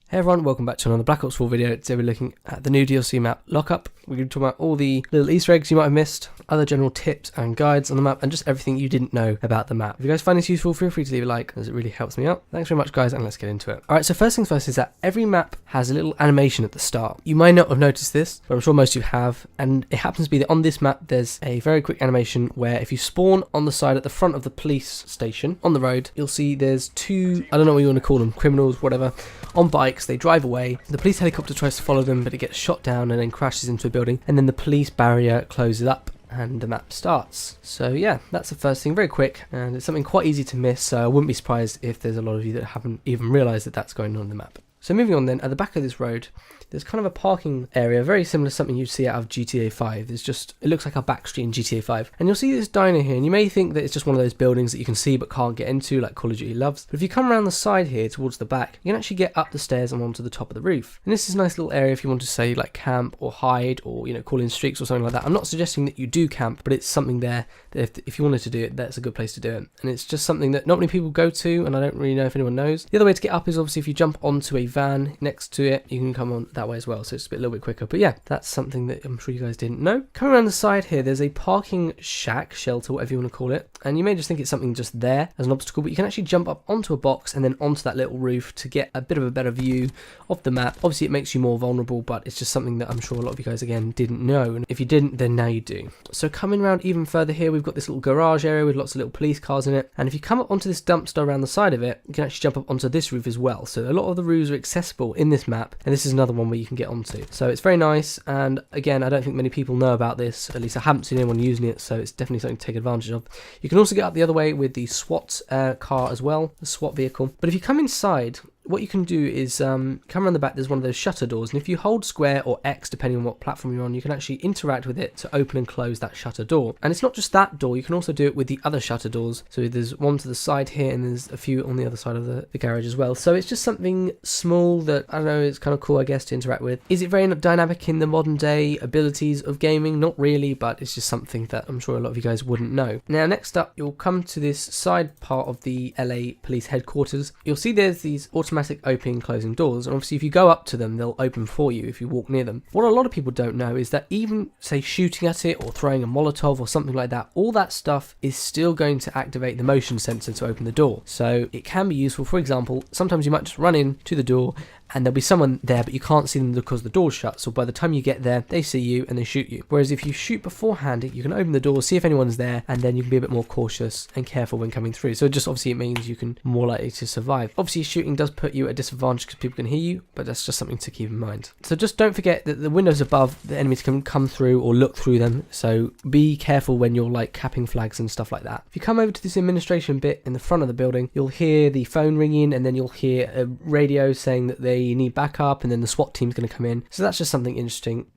Hey everyone, welcome back to another Black Ops 4 video. Today we're looking at the new DLC map, LOCKUP. We're going to talk about all the little Easter eggs you might have missed, other general tips and guides on the map, and just everything you didn't know about the map. If you guys find this useful, feel free to leave a like, as it really helps me out. Thanks very much guys, and let's get into it. Alright, so first things first is that every map has a little animation at the start. You might not have noticed this, but I'm sure most of you have, and it happens to be that on this map there's a very quick animation where if you spawn on the side at the front of the police station on the road, you'll see there's two, I don't know what you want to call them, criminals, whatever, on bikes. They drive away. The police helicopter tries to follow them, but it gets shot down and then crashes into a building, and then the police barrier closes up and the map starts. So yeah, that's the first thing, very quick, and it's something quite easy to miss, so I wouldn't be surprised if there's a lot of you that haven't even realised that that's going on in the map. So moving on then, at the back of this road, there's kind of a parking area, very similar to something you'd see out of GTA 5. There's just, it looks like a back street in GTA 5. And you'll see this diner here, and you may think that it's just one of those buildings that you can see but can't get into, like Call of Duty loves. But if you come around the side here towards the back, you can actually get up the stairs and onto the top of the roof. And this is a nice little area if you want to say like camp or hide or, you know, call in streaks or something like that. I'm not suggesting that you do camp, but it's something there that if you wanted to do it, that's a good place to do it. And it's just something that not many people go to, and I don't really know if anyone knows. The other way to get up is obviously if you jump onto a van next to it, you can come on that way as well. So it's a little bit quicker, but yeah, that's something that I'm sure you guys didn't know. Coming around the side here, there's a parking shack, shelter, whatever you want to call it, and you may just think it's something just there as an obstacle, but you can actually jump up onto a box and then onto that little roof to get a bit of a better view of the map. Obviously it makes you more vulnerable, but it's just something that I'm sure a lot of you guys again didn't know, and if you didn't, then now you do. So coming around even further here, we've got this little garage area with lots of little police cars in it, and if you come up onto this dumpster around the side of it, you can actually jump up onto this roof as well. So a lot of the roofs are accessible in this map, and this is another one where you can get onto. So it's very nice, and again, I don't think many people know about this, at least I haven't seen anyone using it, so it's definitely something to take advantage of. You can also get up the other way with the SWAT car as well, the SWAT vehicle. But if you come inside, what you can do is come around the back, there's one of those shutter doors, and if you hold square or X depending on what platform you're on, you can actually interact with it to open and close that shutter door. And it's not just that door, you can also do it with the other shutter doors. So there's one to the side here, and there's a few on the other side of the garage as well. So it's just something small that, I don't know, it's kind of cool I guess to interact with. Is it very dynamic in the modern day abilities of gaming? Not really, but it's just something that I'm sure a lot of you guys wouldn't know. Now next up, you'll come to this side part of the LA police headquarters. You'll see there's these automatic opening and closing doors, and obviously if you go up to them, they'll open for you if you walk near them. What a lot of people don't know is that even say shooting at it or throwing a Molotov or something like that, all that stuff is still going to activate the motion sensor to open the door. So it can be useful. For example, sometimes you might just run in to the door and there'll be someone there, but you can't see them because the door's shut. So by the time you get there, they see you and they shoot you. Whereas if you shoot beforehand, you can open the door, see if anyone's there, and then you can be a bit more cautious and careful when coming through. So just obviously it means you can more likely to survive. Obviously shooting does put you at a disadvantage because people can hear you, but that's just something to keep in mind. So just don't forget that the windows above, the enemies can come through or look through them. So be careful when you're like capping flags and stuff like that. If you come over to this administration bit in the front of the building, you'll hear the phone ringing, and then you'll hear a radio saying that they need backup, and then the SWAT team's going to come in. So that's just something interesting.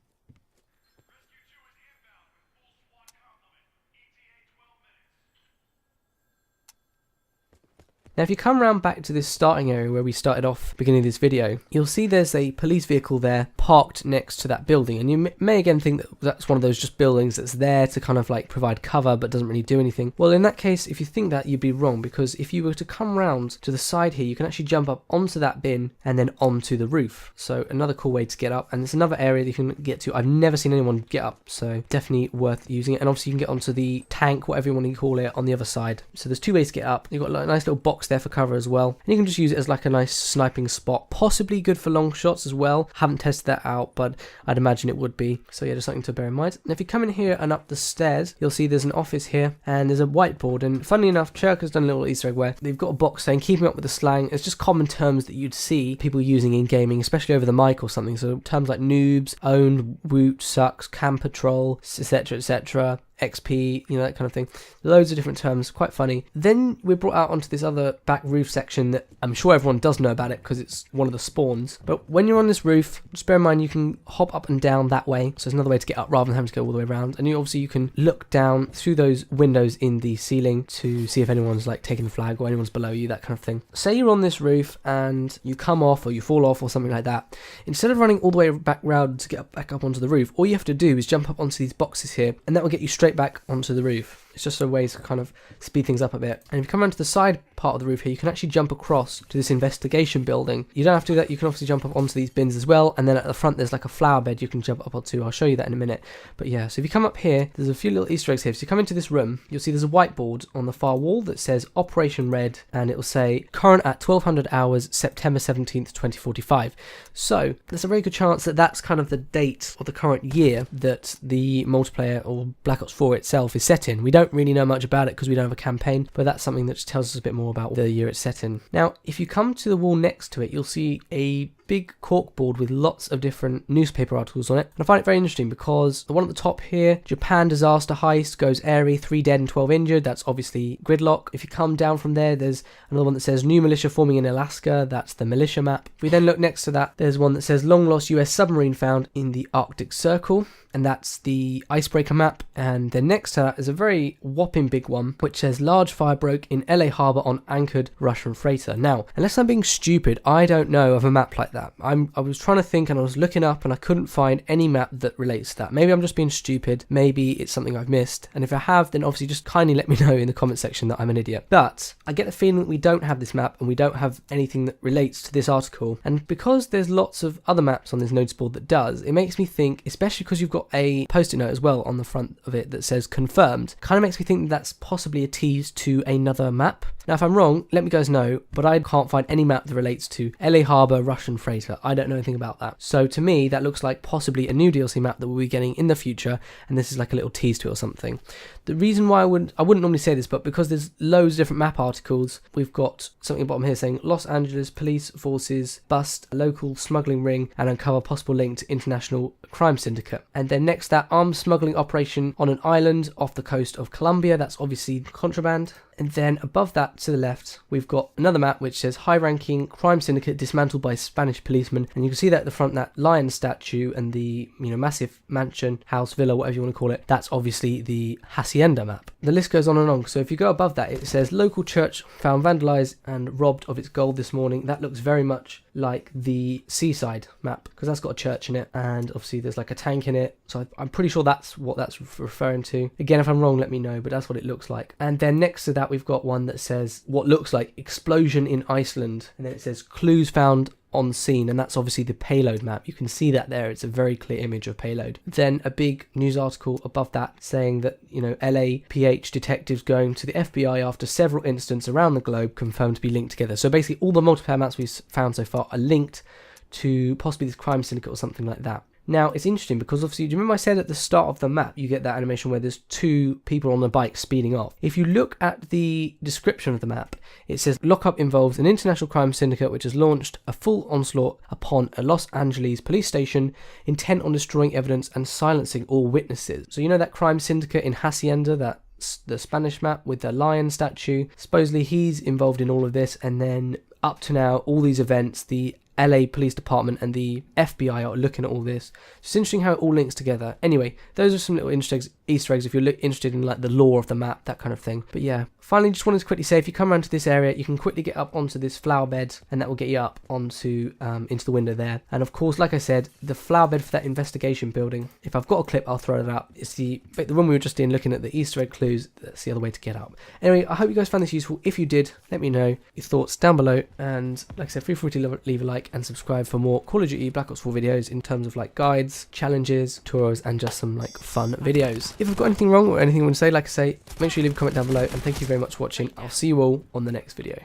Now if you come around back to this starting area where we started off beginning of this video, you'll see there's a police vehicle there parked next to that building, and you may again think that that's one of those just buildings that's there to kind of like provide cover but doesn't really do anything. Well, in that case, if you think that, you'd be wrong, because if you were to come round to the side here, you can actually jump up onto that bin and then onto the roof. So another cool way to get up, and it's another area that you can get to. I've never seen anyone get up, so definitely worth using it. And obviously you can get onto the tank, whatever you want to call it, on the other side. So there's two ways to get up. You've got like a nice little box there for cover as well, and you can just use it as like a nice sniping spot, possibly good for long shots as well. Haven't tested that out, but I'd imagine it would be. So yeah, just something to bear in mind. And if you come in here and up the stairs, you'll see there's an office here, and there's a whiteboard, and funnily enough, Chirk has done a little Easter egg where they've got a box saying keeping up with the slang. It's just common terms that you'd see people using in gaming, especially over the mic or something. So terms like noobs, owned, woot, sucks, cam patrol, etc, etc, XP, you know, that kind of thing. Loads of different terms, quite funny. Then we're brought out onto this other back roof section that I'm sure everyone does know about it because it's one of the spawns. But when you're on this roof, just bear in mind you can hop up and down that way. So there's another way to get up rather than having to go all the way around. And obviously you can look down through those windows in the ceiling to see if anyone's like taking the flag or anyone's below you, that kind of thing. Say you're on this roof and you come off or you fall off or something like that. Instead of running all the way back round to get back up onto the roof, all you have to do is jump up onto these boxes here, and that will get you straight back onto the roof. It's just a way to kind of speed things up a bit. And if you come around to the side part of the roof here, you can actually jump across to this investigation building. You don't have to do that. You can obviously jump up onto these bins as well. And then at the front, there's like a flower bed you can jump up onto. I'll show you that in a minute. But yeah, so if you come up here, there's a few little Easter eggs here. So you come into this room, you'll see there's a whiteboard on the far wall that says Operation Red, and it will say current at 1200 hours, September 17th, 2045. So there's a very good chance that that's kind of the date or the current year that the multiplayer or Black Ops 4 itself is set in. We don't really know much about it because we don't have a campaign, but that's something that just tells us a bit more about the year it's set in. Now, if you come to the wall next to it, you'll see a big corkboard with lots of different newspaper articles on it. And I find it very interesting because the one at the top here, Japan disaster heist goes airy, 3 dead and 12 injured. That's obviously Gridlock. If you come down from there, there's another one that says new militia forming in Alaska. That's the militia map. If we then look next to that, there's one that says long lost US submarine found in the Arctic Circle. And that's the icebreaker map. And then next to that is a very whopping big one, which says large fire broke in LA Harbor on anchored Russian freighter. Now, unless I'm being stupid, I don't know of a map like that. I was trying to think and I was looking up and I couldn't find any map that relates to that. Maybe I'm just being stupid. Maybe it's something I've missed. And if I have, then obviously just kindly let me know in the comment section that I'm an idiot. But I get the feeling that we don't have this map and we don't have anything that relates to this article. And because there's lots of other maps on this notice board that does, it makes me think, especially because you've got a post-it note as well on the front of it that says confirmed, kind of makes me think that's possibly a tease to another map. Now, if I'm wrong, let me guys know, but I can't find any map that relates to LA Harbor Russian freighter. I don't know anything about that. So to me, that looks like possibly a new DLC map that we'll be getting in the future, and this is like a little tease to it or something. The reason why I wouldn't normally say this, but because there's loads of different map articles, we've got something at the bottom here saying Los Angeles police forces bust a local smuggling ring and uncover possible link to international crime syndicate. And then next, that arms smuggling operation on an island off the coast of Colombia. That's obviously contraband. And then above that to the left, we've got another map which says high-ranking crime syndicate dismantled by Spanish policemen. And you can see that at the front, that lion statue and the massive mansion, house, villa, whatever you want to call it. That's obviously the Hacienda map. The list goes on and on. So if you go above that, it says local church found vandalized and robbed of its gold this morning. That looks very much like the seaside map because that's got a church in it, and obviously there's like a tank in it. So I'm pretty sure that's what that's referring to. Again, if I'm wrong, let me know, but that's what it looks like. And then next to that, we've got one that says what looks like explosion in Iceland, and then it says clues found on scene, and that's obviously the payload map. You can see that there. It's a very clear image of payload. Then a big news article above that saying that LAPH detectives going to the FBI after several incidents around the globe confirmed to be linked together. So basically all the multiplayer maps we've found so far are linked to possibly this crime syndicate or something like that. Now, it's interesting because obviously, do you remember I said at the start of the map, you get that animation where there's 2 people on the bike speeding off? If you look at the description of the map, it says LOCKUP involves an international crime syndicate which has launched a full onslaught upon a Los Angeles police station intent on destroying evidence and silencing all witnesses. So you know that crime syndicate in Hacienda, the Spanish map with the lion statue? Supposedly he's involved in all of this, and then up to now, all these events, the LA Police Department and the FBI are looking at all this. It's interesting how it all links together. Anyway, those are some little Easter eggs if you're interested in like the lore of the map, that kind of thing. But yeah, finally, just wanted to quickly say, if you come around to this area, you can quickly get up onto this flower bed, and that will get you up onto into the window there. And of course, like I said, the flower bed for that investigation building, if I've got a clip, I'll throw it up. It's the one we were just in looking at the Easter egg clues. That's the other way to get up. Anyway, I hope you guys found this useful. If you did, let me know your thoughts down below. And like I said, feel free to leave a like and subscribe for more Call of Duty Black Ops 4 videos in terms of like guides, challenges, tours, and just some like fun videos. If I've got anything wrong or anything you want to say, like I say, make sure you leave a comment down below, and thank you very much for watching. I'll see you all on the next video.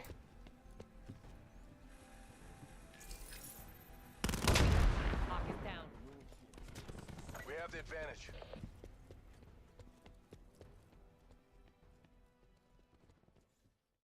We have the advantage.